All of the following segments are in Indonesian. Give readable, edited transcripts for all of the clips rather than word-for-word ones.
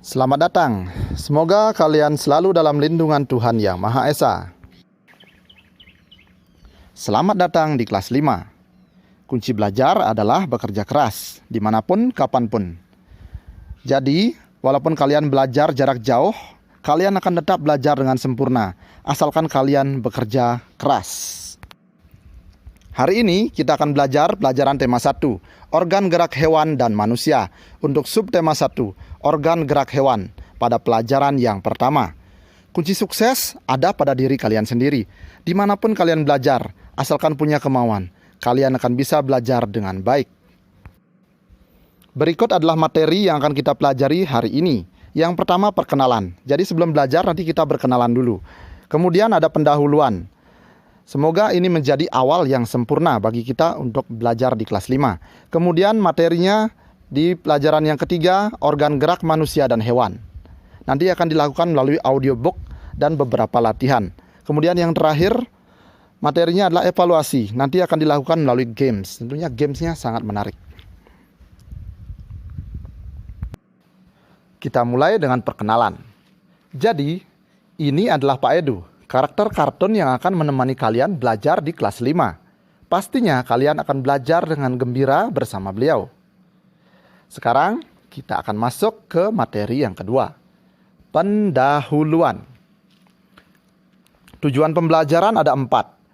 Selamat datang. Semoga kalian selalu dalam lindungan Tuhan Yang Maha Esa. Selamat datang di kelas 5. Kunci belajar adalah bekerja keras, dimanapun, kapanpun. Jadi, walaupun kalian belajar jarak jauh, kalian akan tetap belajar dengan sempurna, asalkan kalian bekerja keras. Hari ini kita akan belajar pelajaran tema 1, organ gerak hewan dan manusia. Untuk subtema 1, organ gerak hewan, pada pelajaran yang pertama. Kunci sukses ada pada diri kalian sendiri. Dimanapun kalian belajar, asalkan punya kemauan, kalian akan bisa belajar dengan baik. Berikut adalah materi yang akan kita pelajari hari ini. Yang pertama, perkenalan. Jadi sebelum belajar nanti kita berkenalan dulu. Kemudian ada pendahuluan. Semoga ini menjadi awal yang sempurna bagi kita untuk belajar di kelas 5. Kemudian materinya di pelajaran yang ketiga, organ gerak manusia dan hewan. Nanti akan dilakukan melalui audiobook dan beberapa latihan. Kemudian yang terakhir, materinya adalah evaluasi. Nanti akan dilakukan melalui games. Tentunya gamesnya sangat menarik. Kita mulai dengan perkenalan. Jadi, ini adalah Pak Edu, karakter kartun yang akan menemani kalian belajar di kelas 5. Pastinya kalian akan belajar dengan gembira bersama beliau. Sekarang kita akan masuk ke materi yang kedua, pendahuluan. Tujuan pembelajaran ada 4.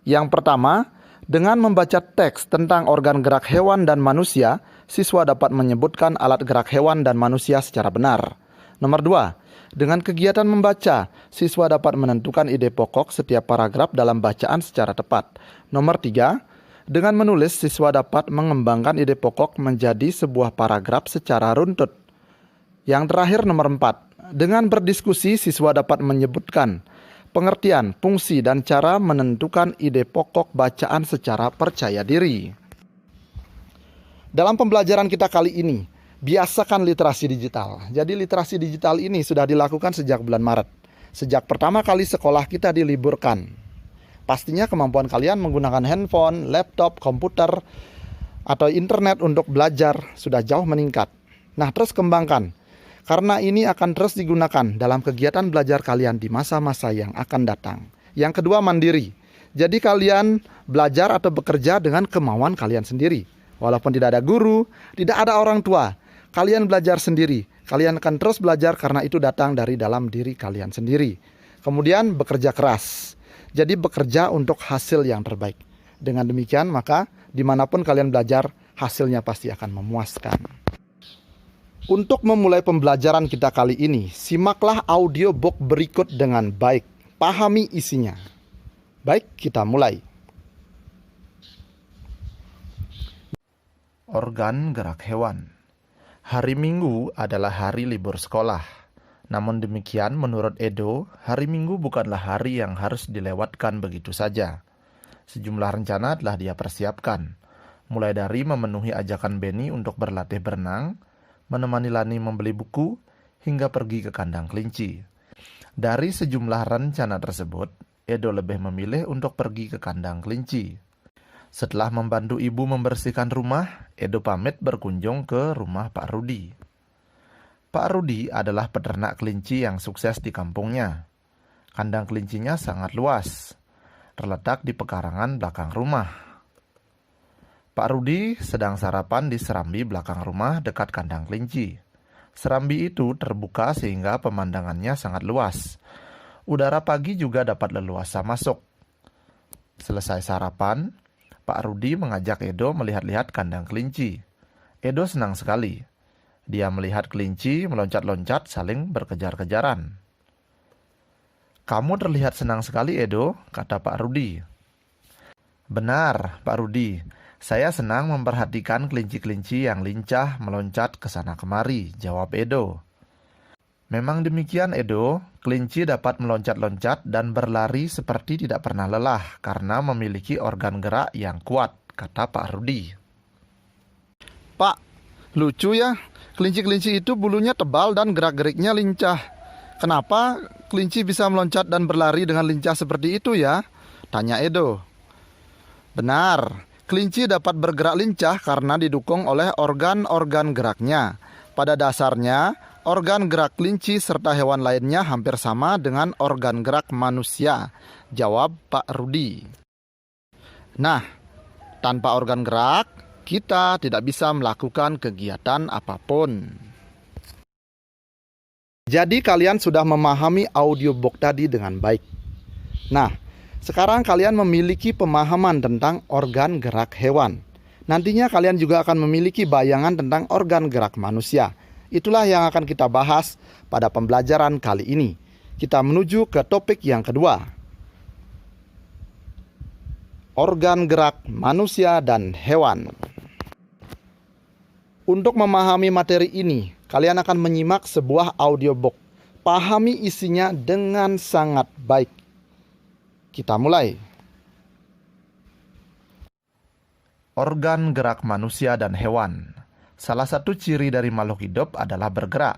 Yang pertama, dengan membaca teks tentang organ gerak hewan dan manusia, siswa dapat menyebutkan alat gerak hewan dan manusia secara benar. Nomor 2, dengan kegiatan membaca, siswa dapat menentukan ide pokok setiap paragraf dalam bacaan secara tepat. Nomor 3, dengan menulis, siswa dapat mengembangkan ide pokok menjadi sebuah paragraf secara runtut. Yang terakhir nomor 4, dengan berdiskusi, siswa dapat menyebutkan pengertian, fungsi, dan cara menentukan ide pokok bacaan secara percaya diri. Dalam pembelajaran kita kali ini, biasakan literasi digital. Jadi literasi digital ini sudah dilakukan sejak bulan Maret. Sejak pertama kali sekolah kita diliburkan. Pastinya kemampuan kalian menggunakan handphone, laptop, komputer, atau internet untuk belajar sudah jauh meningkat. Nah, terus kembangkan. Karena ini akan terus digunakan dalam kegiatan belajar kalian di masa-masa yang akan datang. Yang kedua, mandiri. Jadi kalian belajar atau bekerja dengan kemauan kalian sendiri. Walaupun tidak ada guru, tidak ada orang tua, kalian belajar sendiri. Kalian akan terus belajar karena itu datang dari dalam diri kalian sendiri. Kemudian bekerja keras. Jadi bekerja untuk hasil yang terbaik. Dengan demikian maka dimanapun kalian belajar, hasilnya pasti akan memuaskan. Untuk memulai pembelajaran kita kali ini, simaklah audiobook berikut dengan baik. Pahami isinya. Baik, kita mulai. Organ gerak hewan. Hari Minggu adalah hari libur sekolah. Namun demikian, menurut Edo, hari Minggu bukanlah hari yang harus dilewatkan begitu saja. Sejumlah rencana telah dia persiapkan, mulai dari memenuhi ajakan Benny untuk berlatih berenang, menemani Lani membeli buku, hingga pergi ke kandang kelinci. Dari sejumlah rencana tersebut, Edo lebih memilih untuk pergi ke kandang kelinci. Setelah membantu ibu membersihkan rumah, Edo pamit berkunjung ke rumah Pak Rudi. Pak Rudi adalah peternak kelinci yang sukses di kampungnya. Kandang kelincinya sangat luas, terletak di pekarangan belakang rumah. Pak Rudi sedang sarapan di serambi belakang rumah dekat kandang kelinci. Serambi itu terbuka sehingga pemandangannya sangat luas. Udara pagi juga dapat leluasa masuk. Selesai sarapan, Pak Rudi mengajak Edo melihat-lihat kandang kelinci. Edo senang sekali. Dia melihat kelinci meloncat-loncat saling berkejar-kejaran. "Kamu terlihat senang sekali, Edo," kata Pak Rudi. "Benar, Pak Rudi. Saya senang memperhatikan kelinci-kelinci yang lincah meloncat ke sana kemari," jawab Edo. "Memang demikian, Edo. Kelinci dapat meloncat-loncat dan berlari seperti tidak pernah lelah karena memiliki organ gerak yang kuat," kata Pak Rudi. "Pak, lucu ya. Kelinci-kelinci itu bulunya tebal dan gerak-geriknya lincah. Kenapa kelinci bisa meloncat dan berlari dengan lincah seperti itu ya?" tanya Edo. "Benar, kelinci dapat bergerak lincah karena didukung oleh organ-organ geraknya. Pada dasarnya, Organ gerak kelinci serta hewan lainnya hampir sama dengan organ gerak manusia, jawab Pak Rudi. Nah, tanpa organ gerak, kita tidak bisa melakukan kegiatan apapun. Jadi kalian sudah memahami audiobook tadi dengan baik. Nah, sekarang kalian memiliki pemahaman tentang organ gerak hewan. Nantinya kalian juga akan memiliki bayangan tentang organ gerak manusia. Itulah yang akan kita bahas pada pembelajaran kali ini. Kita menuju ke topik yang kedua. Organ gerak manusia dan hewan. Untuk memahami materi ini, kalian akan menyimak sebuah audiobook. Pahami isinya dengan sangat baik. Kita mulai. Organ gerak manusia dan hewan. Salah satu ciri dari makhluk hidup adalah bergerak.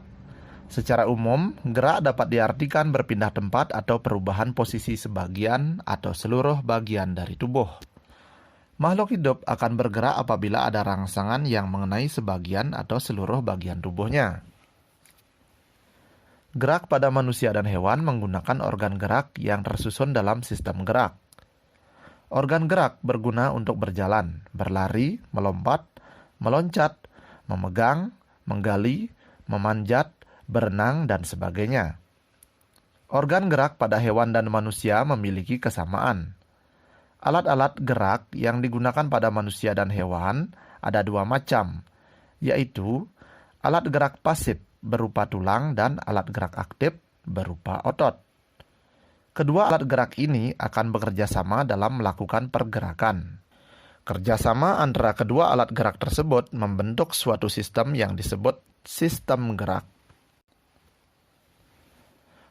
Secara umum, gerak dapat diartikan berpindah tempat atau perubahan posisi sebagian atau seluruh bagian dari tubuh. Makhluk hidup akan bergerak apabila ada rangsangan yang mengenai sebagian atau seluruh bagian tubuhnya. Gerak pada manusia dan hewan menggunakan organ gerak yang tersusun dalam sistem gerak. Organ gerak berguna untuk berjalan, berlari, melompat, meloncat, memegang, menggali, memanjat, berenang, dan sebagainya. Organ gerak pada hewan dan manusia memiliki kesamaan. Alat-alat gerak yang digunakan pada manusia dan hewan ada dua macam, yaitu alat gerak pasif berupa tulang dan alat gerak aktif berupa otot. Kedua alat gerak ini akan bekerja sama dalam melakukan pergerakan. Kerjasama antara kedua alat gerak tersebut membentuk suatu sistem yang disebut sistem gerak.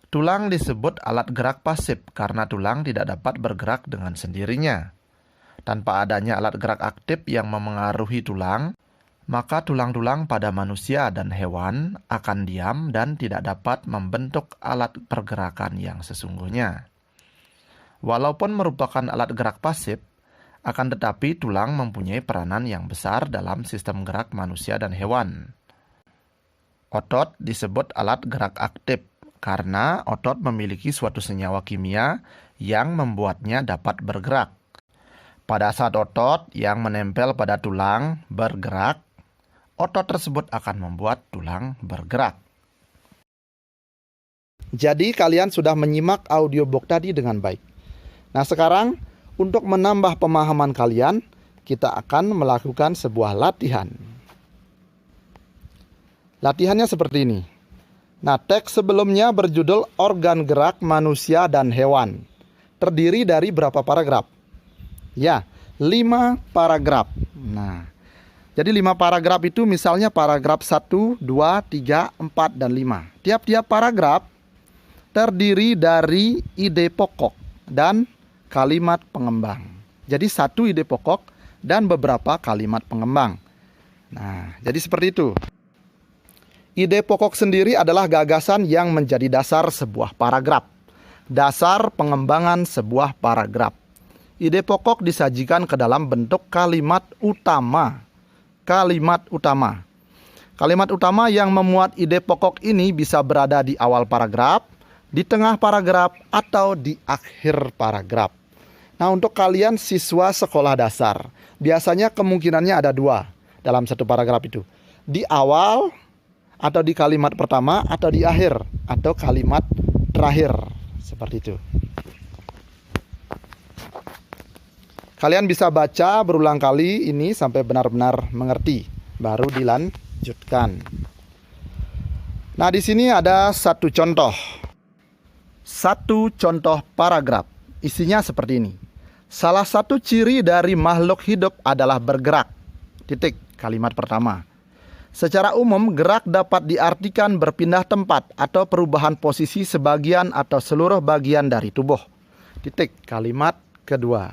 Tulang disebut alat gerak pasif karena tulang tidak dapat bergerak dengan sendirinya. Tanpa adanya alat gerak aktif yang memengaruhi tulang, maka tulang-tulang pada manusia dan hewan akan diam dan tidak dapat membentuk alat pergerakan yang sesungguhnya. Walaupun merupakan alat gerak pasif, akan tetapi tulang mempunyai peranan yang besar dalam sistem gerak manusia dan hewan. Otot disebut alat gerak aktif karena otot memiliki suatu senyawa kimia yang membuatnya dapat bergerak. Pada saat otot yang menempel pada tulang bergerak, otot tersebut akan membuat tulang bergerak. Jadi kalian sudah menyimak audiobook tadi dengan baik. Nah sekarang, untuk menambah pemahaman kalian, kita akan melakukan sebuah latihan. Latihannya seperti ini. Nah, teks sebelumnya berjudul Organ Gerak Manusia dan Hewan. Terdiri dari berapa paragraf? Ya, 5 paragraf. Nah, jadi 5 paragraf itu misalnya paragraf 1, 2, 3, 4, dan 5. Tiap-tiap paragraf terdiri dari ide pokok dan kalimat pengembang. Jadi satu ide pokok dan beberapa kalimat pengembang. Nah, jadi seperti itu. Ide pokok sendiri adalah gagasan yang menjadi dasar sebuah paragraf. Dasar pengembangan sebuah paragraf. Ide pokok disajikan ke dalam bentuk kalimat utama. Kalimat utama. Kalimat utama yang memuat ide pokok ini bisa berada di awal paragraf, di tengah paragraf, atau di akhir paragraf. Nah, untuk kalian siswa sekolah dasar, biasanya kemungkinannya ada 2 dalam satu paragraf itu. Di awal, atau di kalimat pertama, atau di akhir, atau kalimat terakhir. Seperti itu. Kalian bisa baca berulang kali ini sampai benar-benar mengerti. Baru dilanjutkan. Nah, di sini ada satu contoh. Satu contoh paragraf. Isinya seperti ini. Salah satu ciri dari makhluk hidup adalah bergerak. Titik, kalimat pertama. Secara umum, gerak dapat diartikan berpindah tempat atau perubahan posisi sebagian atau seluruh bagian dari tubuh. Titik, kalimat kedua.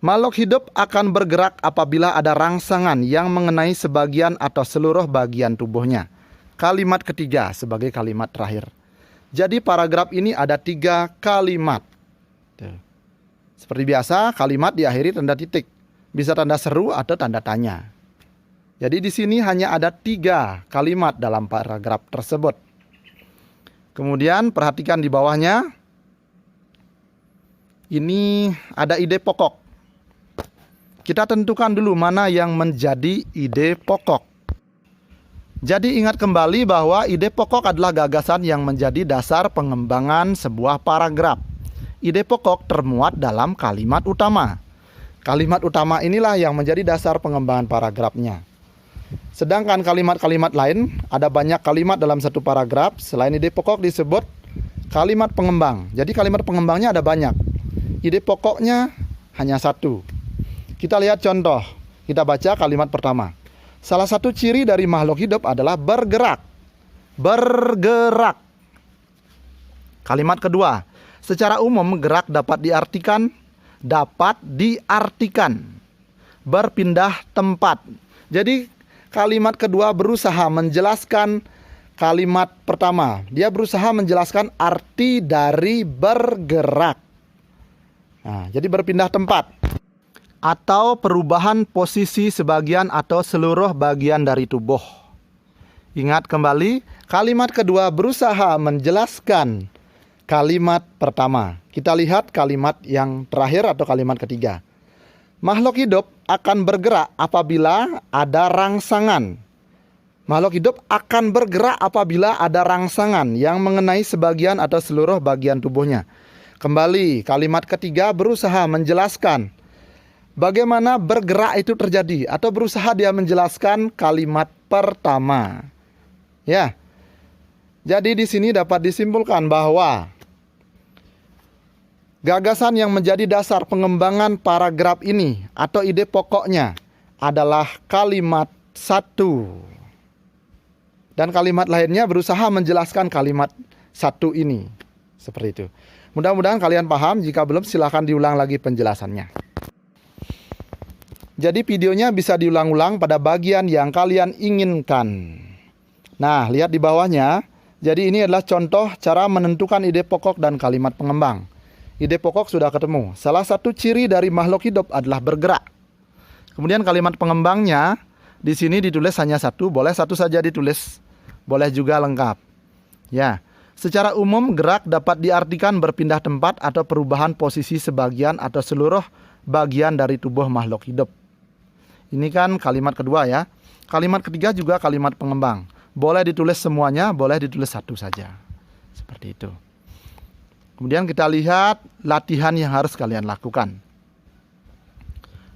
Makhluk hidup akan bergerak apabila ada rangsangan yang mengenai sebagian atau seluruh bagian tubuhnya. Kalimat ketiga sebagai kalimat terakhir. Jadi paragraf ini ada 3 kalimat. Tuh. Seperti biasa, kalimat diakhiri tanda titik. Bisa tanda seru atau tanda tanya. Jadi di sini hanya ada 3 kalimat dalam paragraf tersebut. Kemudian perhatikan di bawahnya. Ini ada ide pokok. Kita tentukan dulu mana yang menjadi ide pokok. Jadi ingat kembali bahwa ide pokok adalah gagasan yang menjadi dasar pengembangan sebuah paragraf. Ide pokok termuat dalam kalimat utama. Kalimat utama inilah yang menjadi dasar pengembangan paragrafnya. Sedangkan kalimat-kalimat lain, ada banyak kalimat dalam satu paragraf. Selain ide pokok disebut kalimat pengembang. Jadi kalimat pengembangnya ada banyak. Ide pokoknya hanya 1. Kita lihat contoh. Kita baca kalimat pertama. Salah satu ciri dari makhluk hidup adalah bergerak. Bergerak. Kalimat kedua. Secara umum gerak dapat diartikan berpindah tempat. Jadi kalimat kedua berusaha menjelaskan kalimat pertama. Dia berusaha menjelaskan arti dari bergerak. Nah, jadi berpindah tempat atau perubahan posisi sebagian atau seluruh bagian dari tubuh. Ingat kembali, kalimat kedua berusaha menjelaskan kalimat pertama. Kita lihat kalimat yang terakhir atau kalimat ketiga. Makhluk hidup akan bergerak apabila ada rangsangan. Makhluk hidup akan bergerak apabila ada rangsangan yang mengenai sebagian atau seluruh bagian tubuhnya. Kembali, kalimat ketiga berusaha menjelaskan bagaimana bergerak itu terjadi atau berusaha dia menjelaskan kalimat pertama. Ya. Jadi di sini dapat disimpulkan bahwa gagasan yang menjadi dasar pengembangan paragraf ini atau ide pokoknya adalah kalimat 1. Dan kalimat lainnya berusaha menjelaskan kalimat 1 ini. Seperti itu. Mudah-mudahan kalian paham. Jika belum, silakan diulang lagi penjelasannya. Jadi videonya bisa diulang-ulang pada bagian yang kalian inginkan. Nah, lihat di bawahnya. Jadi ini adalah contoh cara menentukan ide pokok dan kalimat pengembang. Ide pokok sudah ketemu. Salah satu ciri dari makhluk hidup adalah bergerak. Kemudian kalimat pengembangnya di sini ditulis hanya 1, boleh 1 saja ditulis, boleh juga lengkap. Ya, secara umum gerak dapat diartikan berpindah tempat atau perubahan posisi sebagian atau seluruh bagian dari tubuh makhluk hidup. Ini kan kalimat kedua ya. Kalimat ketiga juga kalimat pengembang. Boleh ditulis semuanya, boleh ditulis 1 saja. Seperti itu. Kemudian kita lihat latihan yang harus kalian lakukan.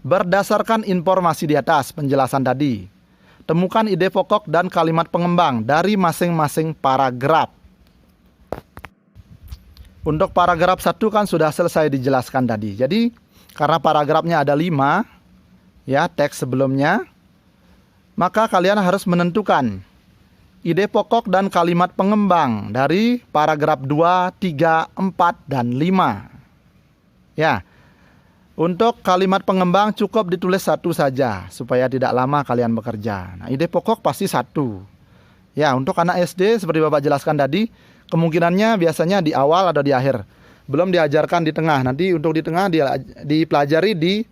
Berdasarkan informasi di atas penjelasan tadi, temukan ide pokok dan kalimat pengembang dari masing-masing paragraf. Untuk paragraf 1 kan sudah selesai dijelaskan tadi. Jadi karena paragrafnya ada 5, ya teks sebelumnya, maka kalian harus menentukan ide pokok dan kalimat pengembang dari paragraf 2, 3, 4, dan 5. Ya, untuk kalimat pengembang cukup ditulis 1 saja, supaya tidak lama kalian bekerja. Nah, ide pokok pasti 1. Ya, untuk anak SD, seperti Bapak jelaskan tadi, kemungkinannya biasanya di awal atau di akhir. Belum diajarkan di tengah, nanti untuk di tengah dipelajari di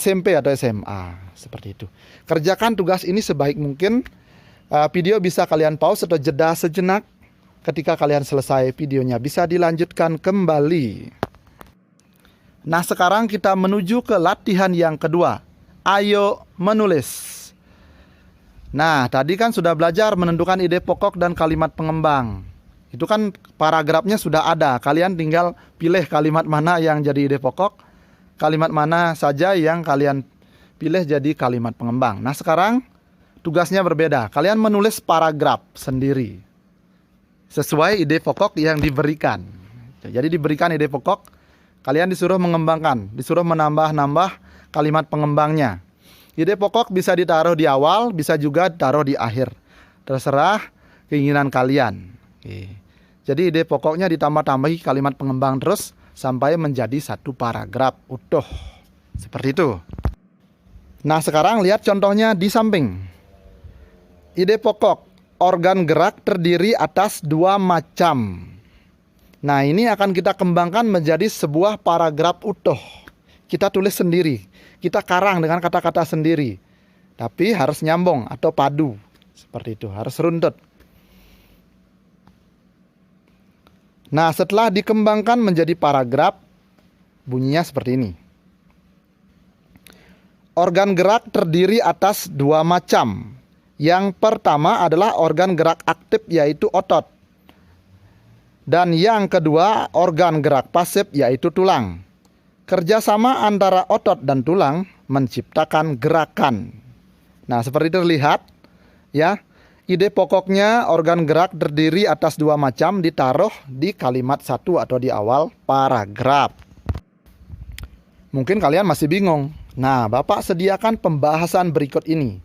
SMP atau SMA. Seperti itu. Kerjakan tugas ini sebaik mungkin. Video bisa kalian pause atau jeda sejenak. Ketika kalian selesai videonya bisa dilanjutkan kembali. Nah, sekarang kita menuju ke latihan yang kedua. Ayo menulis. Nah, tadi kan sudah belajar menentukan ide pokok dan kalimat pengembang. Itu kan paragrafnya sudah ada. Kalian tinggal pilih kalimat mana yang jadi ide pokok, kalimat mana saja yang kalian pilih jadi kalimat pengembang. Nah, sekarang tugasnya berbeda. Kalian menulis paragraf sendiri sesuai ide pokok yang diberikan. Jadi diberikan ide pokok, kalian disuruh mengembangkan, disuruh menambah-nambah kalimat pengembangnya. Ide pokok bisa ditaruh di awal, bisa juga ditaruh di akhir. Terserah keinginan kalian. Oke. Jadi ide pokoknya ditambah-tambahi kalimat pengembang terus sampai menjadi 1 paragraf utuh. Seperti itu. Nah, sekarang lihat contohnya di samping. Ide pokok, organ gerak terdiri atas 2 macam. Nah, ini akan kita kembangkan menjadi sebuah paragraf utuh. Kita tulis sendiri, kita karang dengan kata-kata sendiri. Tapi harus nyambung atau padu. Seperti itu, harus runtut. Nah, setelah dikembangkan menjadi paragraf, bunyinya seperti ini. Organ gerak terdiri atas dua macam. Yang pertama adalah organ gerak aktif, yaitu otot. Dan yang kedua, organ gerak pasif, yaitu tulang. Kerjasama antara otot dan tulang menciptakan gerakan. Nah, seperti terlihat, ya. Ide pokoknya organ gerak terdiri atas dua macam ditaruh di kalimat satu atau di awal paragraf. Mungkin kalian masih bingung. Nah, Bapak sediakan pembahasan berikut ini.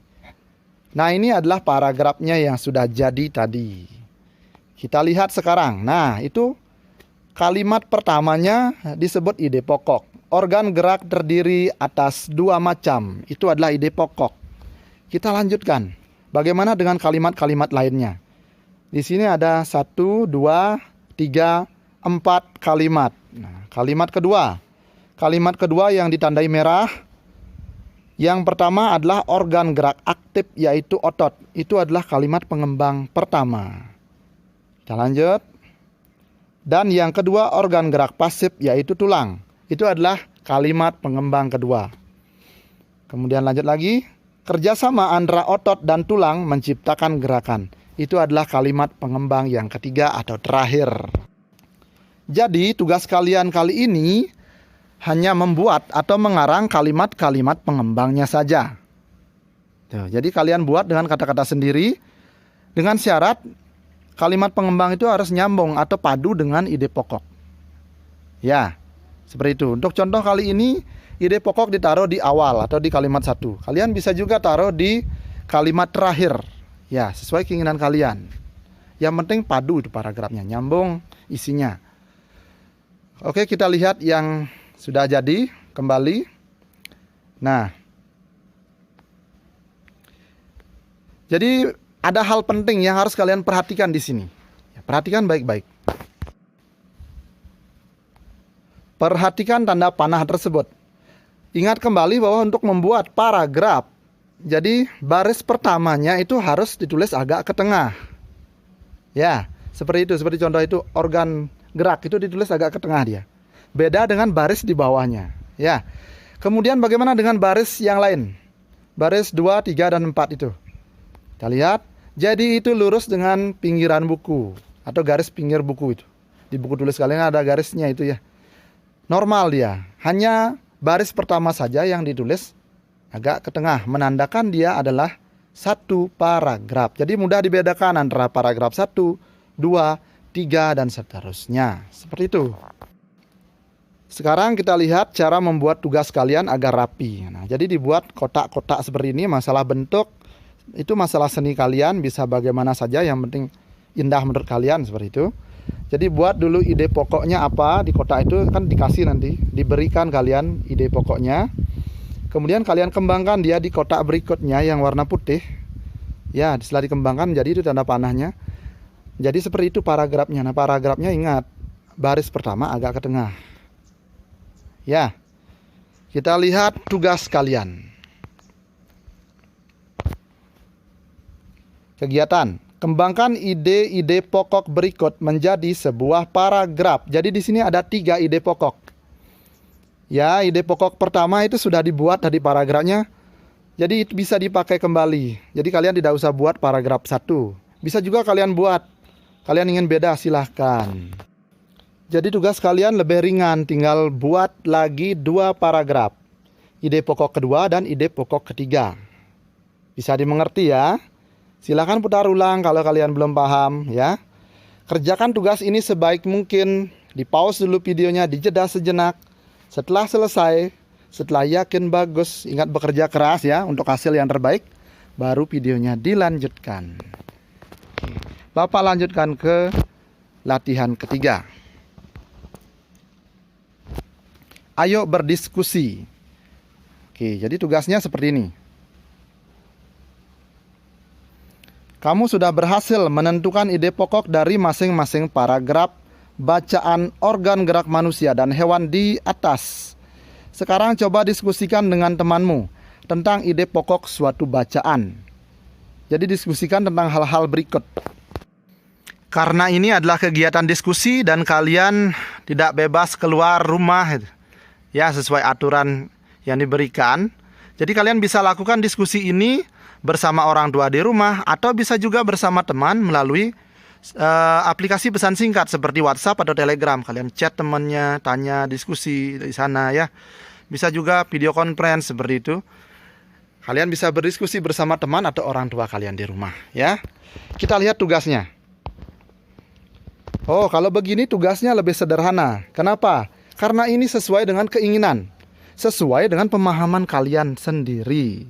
Nah, ini adalah paragrafnya yang sudah jadi tadi. Kita lihat sekarang. Nah, itu kalimat pertamanya disebut ide pokok. Organ gerak terdiri atas dua macam. Itu adalah ide pokok. Kita lanjutkan. Bagaimana dengan kalimat-kalimat lainnya? Di sini ada 1, 2, 3, 4 kalimat. Nah, kalimat kedua. Kalimat kedua yang ditandai merah. Yang pertama adalah organ gerak aktif, yaitu otot. Itu adalah kalimat pengembang pertama. Kita lanjut. Dan yang kedua organ gerak pasif, yaitu tulang. Itu adalah kalimat pengembang kedua. Kemudian lanjut lagi. Kerjasama antara otot dan tulang menciptakan gerakan. Itu adalah kalimat pengembang yang ketiga atau terakhir. Jadi tugas kalian kali ini hanya membuat atau mengarang kalimat-kalimat pengembangnya saja. Tuh, jadi kalian buat dengan kata-kata sendiri. Dengan syarat kalimat pengembang itu harus nyambung atau padu dengan ide pokok. Ya, seperti itu. Untuk contoh kali ini, ide pokok ditaruh di awal atau di kalimat satu. Kalian bisa juga taruh di kalimat terakhir. Ya, sesuai keinginan kalian. Yang penting padu itu paragrafnya, nyambung isinya. Oke, kita lihat yang sudah jadi kembali. Nah, jadi ada hal penting yang harus kalian perhatikan di sini. Perhatikan baik-baik. Perhatikan tanda panah tersebut. Ingat kembali bahwa untuk membuat paragraf, jadi baris pertamanya itu harus ditulis agak ke tengah. Ya, seperti itu. Seperti contoh itu, organ gerak itu ditulis agak ke tengah dia. Beda dengan baris di bawahnya. Ya. Kemudian bagaimana dengan baris yang lain? Baris 2, 3, dan 4 itu. Kita lihat. Jadi itu lurus dengan pinggiran buku atau garis pinggir buku itu. Di buku tulis kalian ada garisnya itu ya. Normal dia. Hanya baris pertama saja yang ditulis agak ke tengah, menandakan dia adalah satu paragraf. Jadi mudah dibedakan antara paragraf 1, 2, 3, dan seterusnya. Seperti itu. Sekarang kita lihat cara membuat tugas kalian agar rapi. Nah, jadi dibuat kotak-kotak seperti ini. Masalah bentuk itu masalah seni kalian, bisa bagaimana saja, yang penting indah menurut kalian, seperti itu. Jadi buat dulu ide pokoknya apa di kotak itu, kan dikasih nanti, diberikan kalian ide pokoknya. Kemudian kalian kembangkan dia di kotak berikutnya yang warna putih. Ya, setelah dikembangkan jadi itu tanda panahnya. Jadi seperti itu paragrafnya. Nah, paragrafnya ingat, baris pertama agak ke tengah. Ya. Kita lihat tugas kalian. Kegiatan. Kembangkan ide-ide pokok berikut menjadi sebuah paragraf. Jadi di sini ada 3 ide pokok. Ya, ide pokok pertama itu sudah dibuat tadi paragrafnya. Jadi itu bisa dipakai kembali. Jadi kalian tidak usah buat paragraf 1. Bisa juga kalian buat. Kalian ingin beda, silahkan. Jadi tugas kalian lebih ringan, tinggal buat lagi 2 paragraf. Ide pokok kedua dan ide pokok ketiga. Bisa dimengerti ya? Silakan putar ulang kalau kalian belum paham ya. Kerjakan tugas ini sebaik mungkin. Di pause dulu videonya, dijeda sejenak. Setelah selesai, setelah yakin bagus, ingat bekerja keras ya untuk hasil yang terbaik, baru videonya dilanjutkan. Bapak lanjutkan ke latihan ketiga. Ayo berdiskusi. Oke, jadi tugasnya seperti ini. Kamu sudah berhasil menentukan ide pokok dari masing-masing paragraf bacaan organ gerak manusia dan hewan di atas. Sekarang coba diskusikan dengan temanmu. tentang ide pokok suatu bacaan. Jadi diskusikan tentang hal-hal berikut. Karena ini adalah kegiatan diskusi dan kalian tidak bebas keluar rumah ya, sesuai aturan yang diberikan. Jadi kalian bisa lakukan diskusi ini bersama orang tua di rumah atau bisa juga bersama teman melalui aplikasi pesan singkat seperti WhatsApp atau Telegram. Kalian chat temannya, tanya, diskusi di sana ya. Bisa juga video conference seperti itu. Kalian bisa berdiskusi bersama teman atau orang tua kalian di rumah ya. Kita lihat tugasnya. Oh, kalau begini tugasnya lebih sederhana. Kenapa? Karena ini sesuai dengan keinginan, sesuai dengan pemahaman kalian sendiri.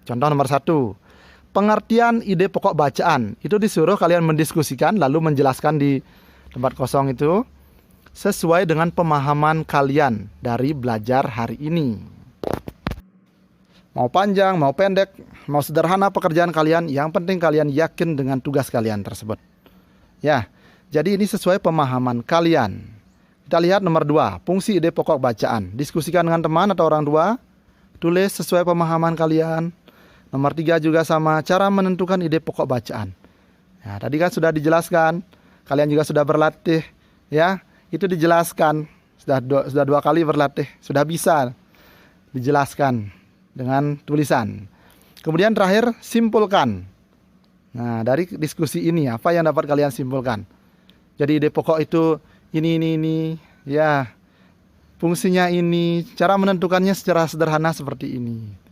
Contoh nomor 1, pengertian ide pokok bacaan. Itu disuruh kalian mendiskusikan lalu menjelaskan di tempat kosong itu sesuai dengan pemahaman kalian dari belajar hari ini. Mau panjang, mau pendek, mau sederhana pekerjaan kalian, yang penting kalian yakin dengan tugas kalian tersebut. Ya, jadi ini sesuai pemahaman kalian. Kita lihat nomor 2, fungsi ide pokok bacaan. Diskusikan dengan teman atau orang tua, tulis sesuai pemahaman kalian. Nomor 3 juga sama, cara menentukan ide pokok bacaan. Ya, tadi kan sudah dijelaskan, kalian juga sudah berlatih, ya, itu dijelaskan, sudah 2 kali berlatih, sudah bisa dijelaskan dengan tulisan. Kemudian terakhir, simpulkan. Nah, dari diskusi ini apa yang dapat kalian simpulkan? Jadi ide pokok itu ini, ya, fungsinya ini, cara menentukannya secara sederhana seperti ini.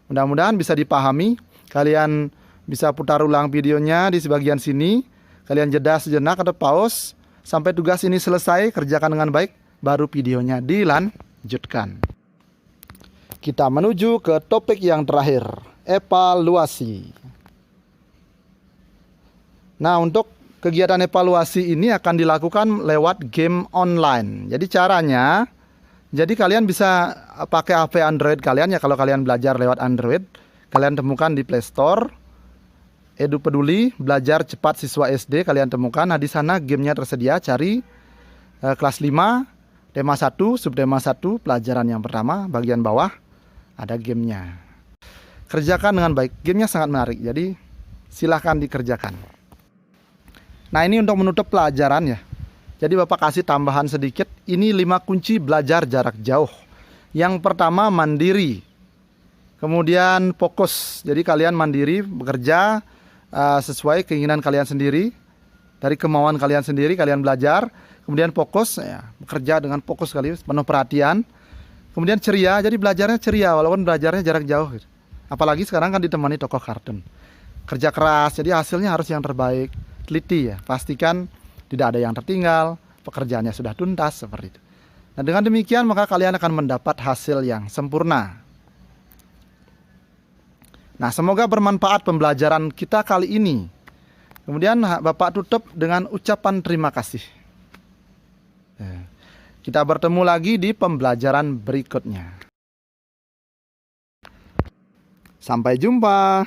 Mudah-mudahan bisa dipahami. Kalian bisa putar ulang videonya di sebagian sini. Kalian jeda sejenak atau pause sampai tugas ini selesai, kerjakan dengan baik, baru videonya dilanjutkan. Kita menuju ke topik yang terakhir, evaluasi. Nah, untuk kegiatan evaluasi ini akan dilakukan lewat game online. Jadi caranya, jadi kalian bisa pakai HP Android kalian ya, kalau kalian belajar lewat Android, kalian temukan di Play Store, Edu Peduli, belajar cepat siswa SD, kalian temukan. Nah, di sana gamenya tersedia, cari kelas 5, tema 1, subtema 1, pelajaran yang pertama, bagian bawah, ada gamenya. Kerjakan dengan baik, gamenya sangat menarik, jadi silahkan dikerjakan. Nah, ini untuk menutup pelajaran ya. Jadi Bapak kasih tambahan sedikit. Ini 5 kunci belajar jarak jauh. Yang pertama mandiri. Kemudian fokus. Jadi kalian mandiri bekerja sesuai keinginan kalian sendiri. Dari kemauan kalian sendiri kalian belajar. Kemudian fokus ya, bekerja dengan fokus sekali, penuh perhatian. Kemudian ceria. Jadi belajarnya ceria walaupun belajarnya jarak jauh. Apalagi sekarang kan ditemani tokoh kartun. Kerja keras. Jadi hasilnya harus yang terbaik. Teliti ya, pastikan tidak ada yang tertinggal, pekerjaannya sudah tuntas seperti itu. Nah, dengan demikian maka kalian akan mendapat hasil yang sempurna. Nah, semoga bermanfaat pembelajaran kita kali ini. Kemudian Bapak tutup dengan ucapan terima kasih. Kita bertemu lagi di pembelajaran berikutnya. Sampai jumpa.